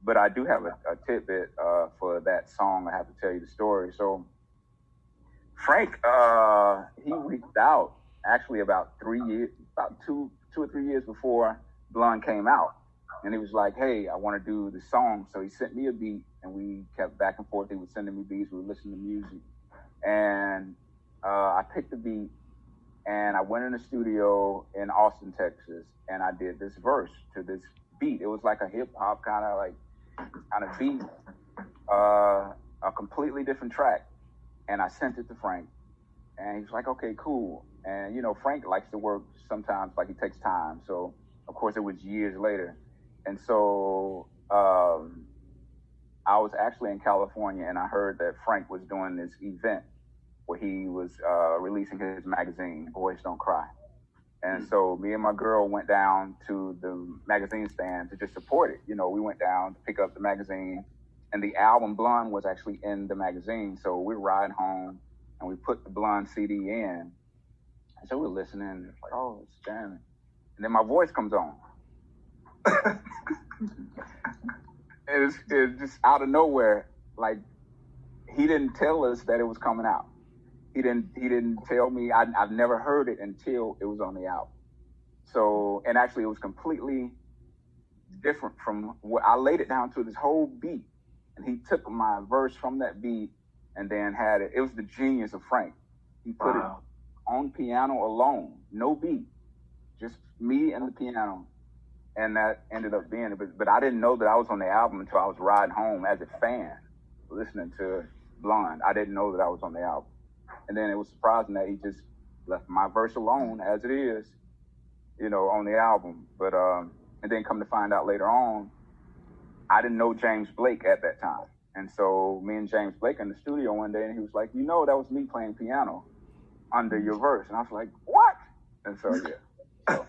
But I do have a tidbit for that song. I have to tell you the story. So Frank, he reached out actually about 3 years, about two or 3 years before Blonde came out, and he was like, "Hey, I want to do the song." So he sent me a beat, and we kept back and forth. He was sending me beats. We would listen to music, and I picked the beat, and I went in the studio in Austin, Texas, and I did this verse to this beat. It was like a hip hop kind of beat, a completely different track, and I sent it to Frank, and he was like, "Okay, cool." And you know, Frank likes to work sometimes, like he takes time. So of course, it was years later, and so I was actually in California, and I heard that Frank was doing this event where he was releasing his magazine, Boys Don't Cry. And so me and my girl went down to the magazine stand to just support it. You know, we went down to pick up the magazine, and the album Blonde was actually in the magazine. So we were riding home, and we put the Blonde CD in. And so we were listening, it's like, oh, it's jamming. And then my voice comes on. It's just out of nowhere. Like, he didn't tell us that it was coming out. He didn't tell me. I've never heard it until it was on the album. So, and actually it was completely different from what I laid it down to this whole beat. And he took my verse from that beat and then had it. It was the genius of Frank. He put it on piano alone, no beat, just me and the piano. And that ended up being it. But I didn't know that I was on the album until I was riding home as a fan, listening to Blonde. I didn't know that I was on the album. And then it was surprising that he just left my verse alone as it is, you know, on the album. But and then come to find out later on, I didn't know James Blake at that time. And so me and James Blake in the studio one day, and he was like, you know, that was me playing piano under your verse. And I was like, what? And so, yeah. So.